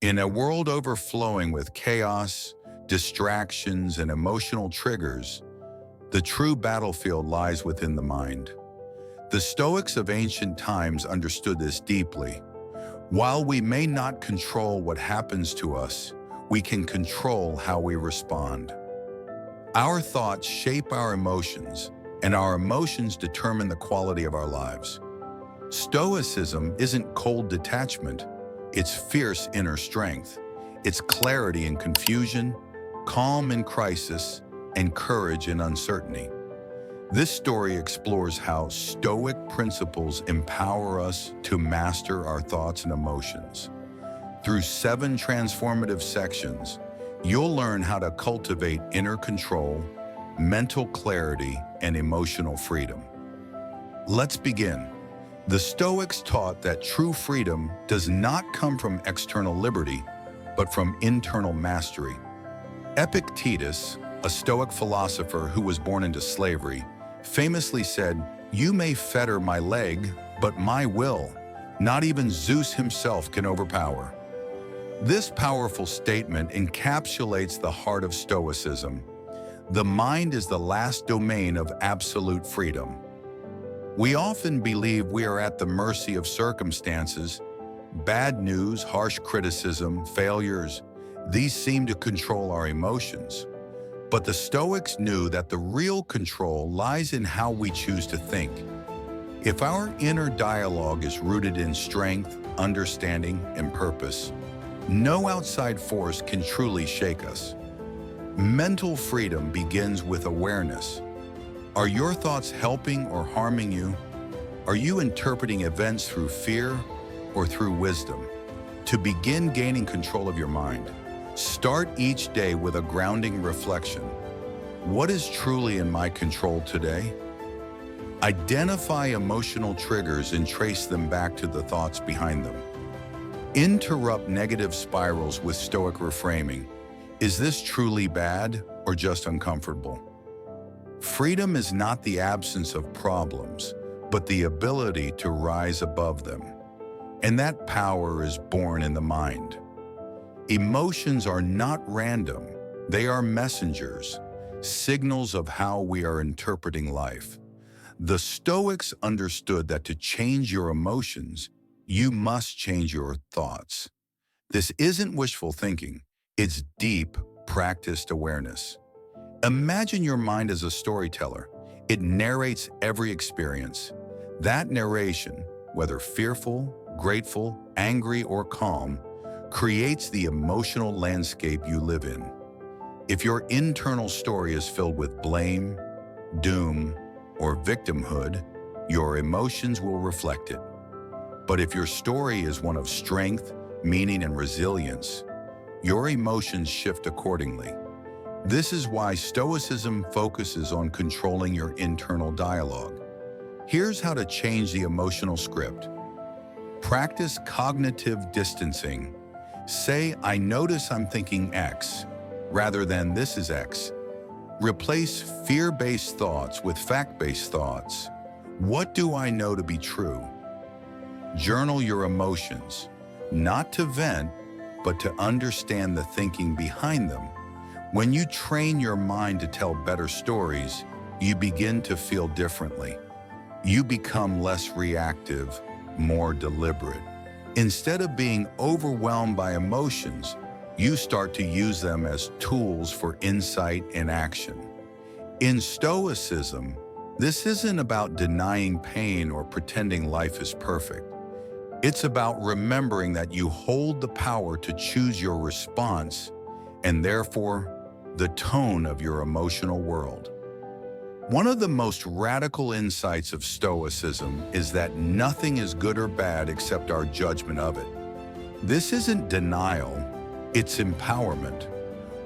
In a world overflowing with chaos, distractions, and emotional triggers, the true battlefield lies within the mind. The Stoics of ancient times understood this deeply. While we may not control what happens to us, we can control how we respond. Our thoughts shape our emotions, and our emotions determine the quality of our lives. Stoicism isn't cold detachment, it's fierce inner strength. It's clarity in confusion, calm in crisis, and courage in uncertainty. This story explores how Stoic principles empower us to master our thoughts and emotions. Through 7 transformative sections, you'll learn how to cultivate inner control, mental clarity, and emotional freedom. Let's begin. The Stoics taught that true freedom does not come from external liberty, but from internal mastery. Epictetus, a Stoic philosopher who was born into slavery, famously said, "You may fetter my leg, but my will, not even Zeus himself can overpower." This powerful statement encapsulates the heart of Stoicism. The mind is the last domain of absolute freedom. We often believe we are at the mercy of circumstances. Bad news, harsh criticism, failures, these seem to control our emotions. But the Stoics knew that the real control lies in how we choose to think. If our inner dialogue is rooted in strength, understanding, and purpose, no outside force can truly shake us. Mental freedom begins with awareness. Are your thoughts helping or harming you? Are you interpreting events through fear or through wisdom? To begin gaining control of your mind, start each day with a grounding reflection. What is truly in my control today? Identify emotional triggers and trace them back to the thoughts behind them. Interrupt negative spirals with Stoic reframing. Is this truly bad or just uncomfortable? Freedom is not the absence of problems, but the ability to rise above them. And that power is born in the mind. Emotions are not random. They are messengers, signals of how we are interpreting life. The Stoics understood that to change your emotions, you must change your thoughts. This isn't wishful thinking. It's deep, practiced awareness. Imagine your mind as a storyteller. It narrates every experience. That narration, whether fearful, grateful, angry, or calm, creates the emotional landscape you live in. If your internal story is filled with blame, doom, or victimhood, your emotions will reflect it. But if your story is one of strength, meaning, and resilience, your emotions shift accordingly. This is why Stoicism focuses on controlling your internal dialogue. Here's how to change the emotional script. Practice cognitive distancing. Say, "I notice I'm thinking X," rather than "this is X." Replace fear-based thoughts with fact-based thoughts. What do I know to be true? Journal your emotions, not to vent, but to understand the thinking behind them. When you train your mind to tell better stories, you begin to feel differently. You become less reactive, more deliberate. Instead of being overwhelmed by emotions, you start to use them as tools for insight and action. In Stoicism, this isn't about denying pain or pretending life is perfect. It's about remembering that you hold the power to choose your response and therefore the tone of your emotional world. One of the most radical insights of Stoicism is that nothing is good or bad except our judgment of it. This isn't denial, it's empowerment.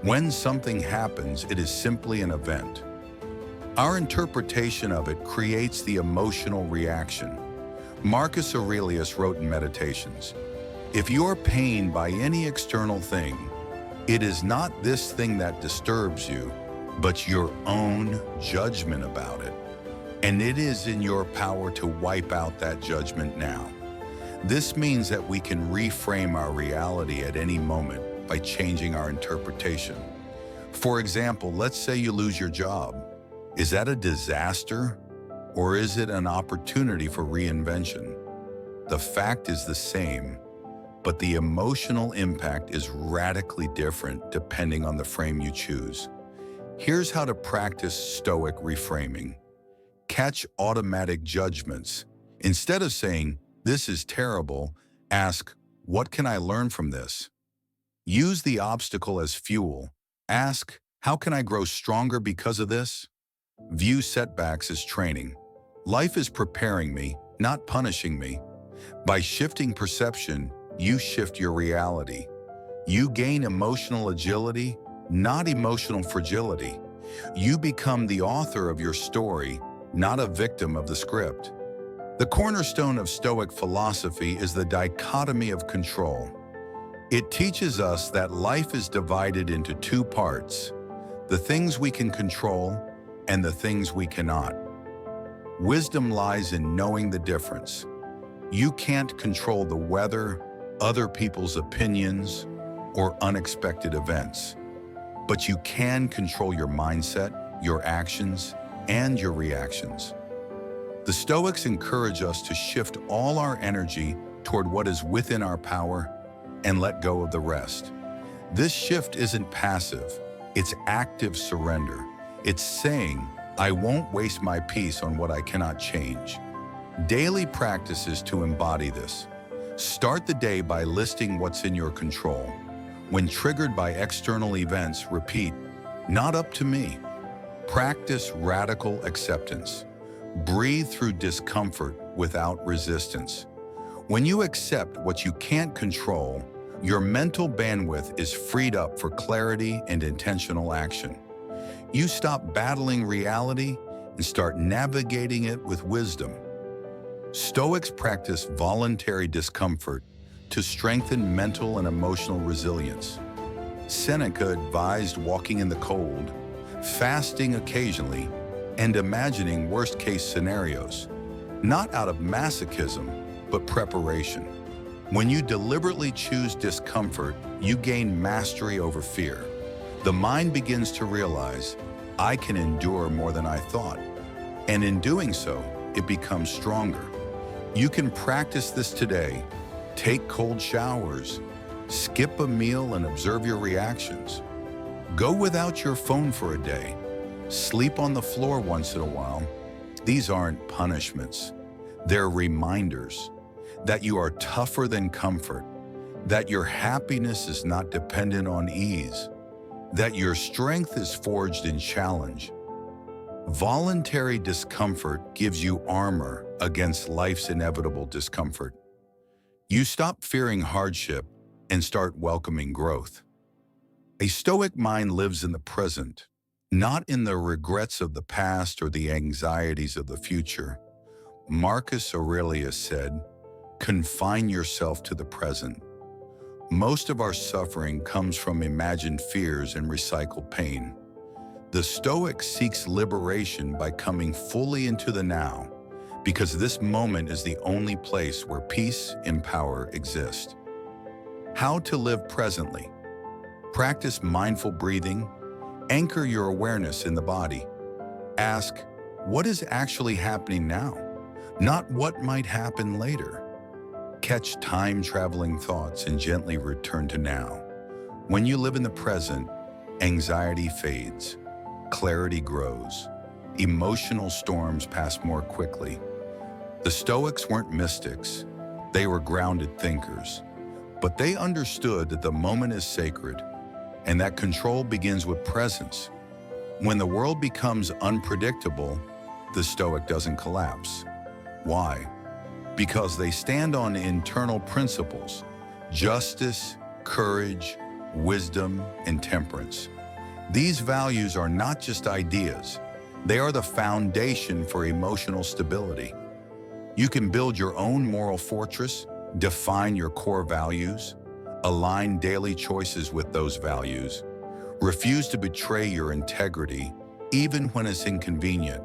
When something happens, it is simply an event. Our interpretation of it creates the emotional reaction. Marcus Aurelius wrote in Meditations, "If you are pained by any external thing, it is not this thing that disturbs you, but your own judgment about it. And it is in your power to wipe out that judgment now." This means that we can reframe our reality at any moment by changing our interpretation. For example, let's say you lose your job. Is that a disaster, or is it an opportunity for reinvention? The fact is the same, but the emotional impact is radically different depending on the frame you choose. Here's how to practice Stoic reframing. Catch automatic judgments. Instead of saying, "This is terrible," ask, "What can I learn from this?" Use the obstacle as fuel. Ask, "How can I grow stronger because of this?" View setbacks as training. Life is preparing me, not punishing me. By shifting perception, you shift your reality. You gain emotional agility, not emotional fragility. You become the author of your story, not a victim of the script. The cornerstone of Stoic philosophy is the dichotomy of control. It teaches us that life is divided into two parts: the things we can control and the things we cannot. Wisdom lies in knowing the difference. You can't control the weather, other people's opinions, or unexpected events. But you can control your mindset, your actions, and your reactions. The Stoics encourage us to shift all our energy toward what is within our power and let go of the rest. This shift isn't passive, it's active surrender. It's saying, "I won't waste my peace on what I cannot change." Daily practices to embody this. Start the day by listing what's in your control. When triggered by external events, repeat, "Not up to me." Practice radical acceptance. Breathe through discomfort without resistance. When you accept what you can't control, your mental bandwidth is freed up for clarity and intentional action. You stop battling reality and start navigating it with wisdom. Stoics practice voluntary discomfort to strengthen mental and emotional resilience. Seneca advised walking in the cold, fasting occasionally, and imagining worst-case scenarios, not out of masochism, but preparation. When you deliberately choose discomfort, you gain mastery over fear. The mind begins to realize, "I can endure more than I thought." And in doing so, it becomes stronger. You can practice this today. Take cold showers, skip a meal and observe your reactions. Go without your phone for a day. Sleep on the floor once in a while. These aren't punishments. They're reminders that you are tougher than comfort, that your happiness is not dependent on ease, that your strength is forged in challenge. Voluntary discomfort gives you armor against life's inevitable discomfort. You stop fearing hardship and start welcoming growth. A Stoic mind lives in the present, not in the regrets of the past or the anxieties of the future. Marcus Aurelius said, "Confine yourself to the present." Most of our suffering comes from imagined fears and recycled pain. The Stoic seeks liberation by coming fully into the now, because this moment is the only place where peace and power exist. How to live presently. Practice mindful breathing. Anchor your awareness in the body. Ask, what is actually happening now? Not what might happen later. Catch time-traveling thoughts and gently return to now. When you live in the present, anxiety fades, clarity grows, emotional storms pass more quickly. The Stoics weren't mystics, they were grounded thinkers, but they understood that the moment is sacred and that control begins with presence. When the world becomes unpredictable, the Stoic doesn't collapse. Why? Because they stand on internal principles: justice, courage, wisdom, and temperance. These values are not just ideas, they are the foundation for emotional stability. You can build your own moral fortress, define your core values, align daily choices with those values, refuse to betray your integrity, even when it's inconvenient.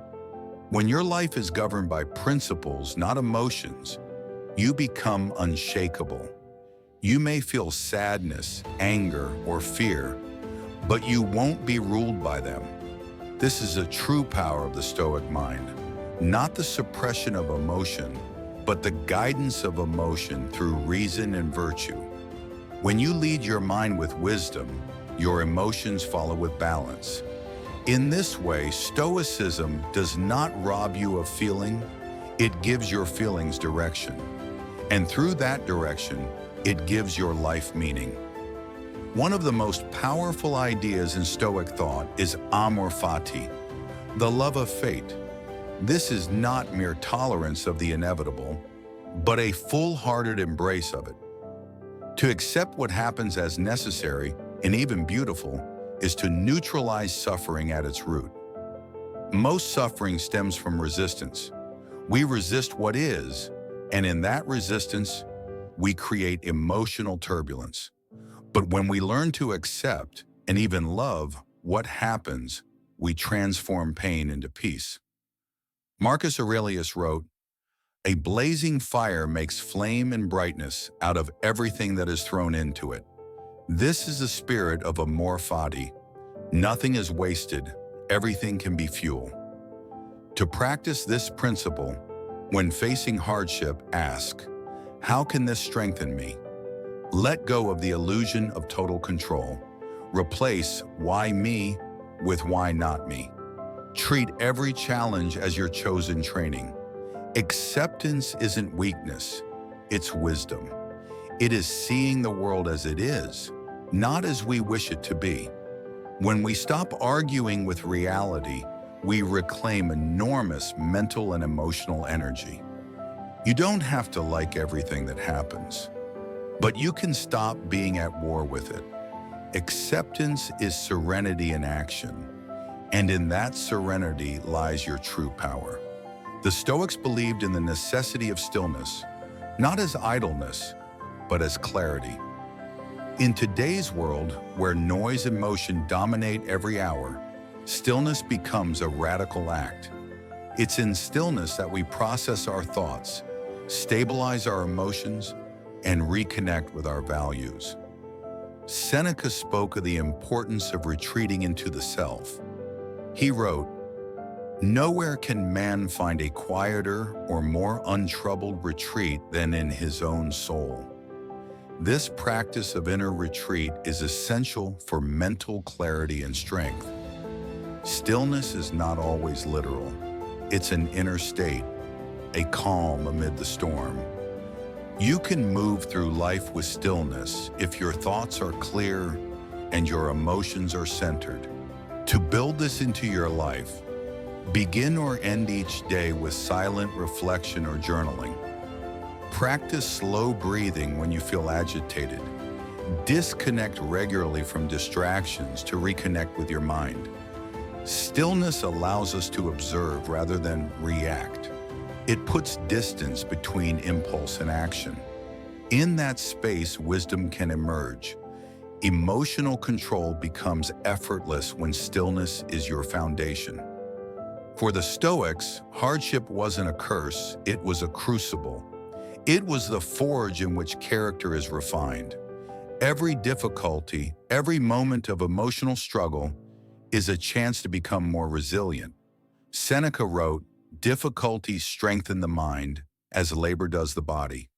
When your life is governed by principles, not emotions, you become unshakable. You may feel sadness, anger, or fear, but you won't be ruled by them. This is a true power of the Stoic mind, not the suppression of emotion, but the guidance of emotion through reason and virtue. When you lead your mind with wisdom, your emotions follow with balance. In this way, Stoicism does not rob you of feeling, it gives your feelings direction. And through that direction, it gives your life meaning. One of the most powerful ideas in Stoic thought is amor fati, the love of fate. This is not mere tolerance of the inevitable, but a full-hearted embrace of it. To accept what happens as necessary and even beautiful is to neutralize suffering at its root. Most suffering stems from resistance. We resist what is, and in that resistance, we create emotional turbulence. But when we learn to accept and even love what happens, we transform pain into peace. Marcus Aurelius wrote, "A blazing fire makes flame and brightness out of everything that is thrown into it. This is the spirit of amor fati. Nothing is wasted, everything can be fuel." To practice this principle, when facing hardship, ask, "How can this strengthen me?" Let go of the illusion of total control. Replace "why me" with "why not me." Treat every challenge as your chosen training. Acceptance isn't weakness, it's wisdom. It is seeing the world as it is, not as we wish it to be. When we stop arguing with reality, we reclaim enormous mental and emotional energy. You don't have to like everything that happens, but you can stop being at war with it. Acceptance is serenity in action, and in that serenity lies your true power. The Stoics believed in the necessity of stillness, not as idleness, but as clarity. In today's world, where noise and motion dominate every hour, stillness becomes a radical act. It's in stillness that we process our thoughts, stabilize our emotions, and reconnect with our values. Seneca spoke of the importance of retreating into the self. He wrote, "Nowhere can man find a quieter or more untroubled retreat than in his own soul." This practice of inner retreat is essential for mental clarity and strength. Stillness is not always literal. It's an inner state, a calm amid the storm. You can move through life with stillness if your thoughts are clear and your emotions are centered. To build this into your life, begin or end each day with silent reflection or journaling. Practice slow breathing when you feel agitated. Disconnect regularly from distractions to reconnect with your mind. Stillness allows us to observe rather than react. It puts distance between impulse and action. In that space, wisdom can emerge. Emotional control becomes effortless when stillness is your foundation. For the Stoics, hardship wasn't a curse, it was a crucible. It was the forge in which character is refined. Every difficulty, every moment of emotional struggle is a chance to become more resilient. Seneca wrote, "Difficulties strengthen the mind as labor does the body."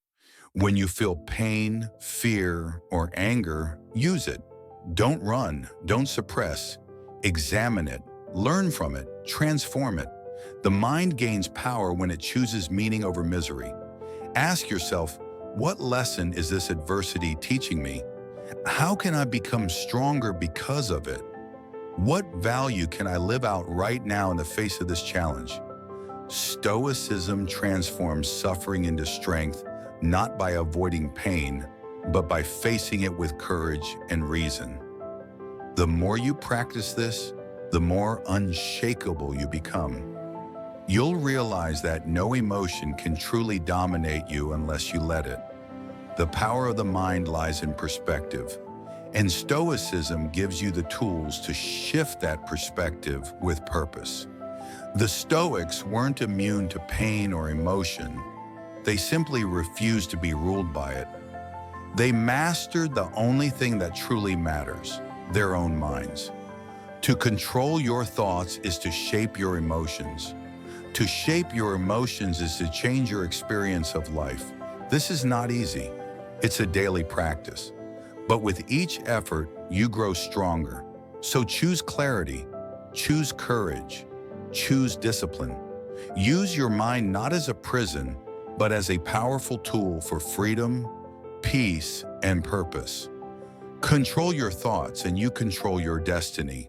When you feel pain, fear, or anger, use it. Don't run, don't suppress. Examine it, learn from it, transform it. The mind gains power when it chooses meaning over misery. Ask yourself, what lesson is this adversity teaching me? How can I become stronger because of it? What value can I live out right now in the face of this challenge? Stoicism transforms suffering into strength, not by avoiding pain, but by facing it with courage and reason. The more you practice this, the more unshakable you become. You'll realize that no emotion can truly dominate you unless you let it. The power of the mind lies in perspective, and Stoicism gives you the tools to shift that perspective with purpose. The Stoics weren't immune to pain or emotion. They simply refused to be ruled by it. They mastered the only thing that truly matters, their own minds. To control your thoughts is to shape your emotions. To shape your emotions is to change your experience of life. This is not easy. It's a daily practice. But with each effort, you grow stronger. So choose clarity, choose courage, choose discipline. Use your mind not as a prison, but as a powerful tool for freedom, peace, and purpose. Control your thoughts and you control your destiny.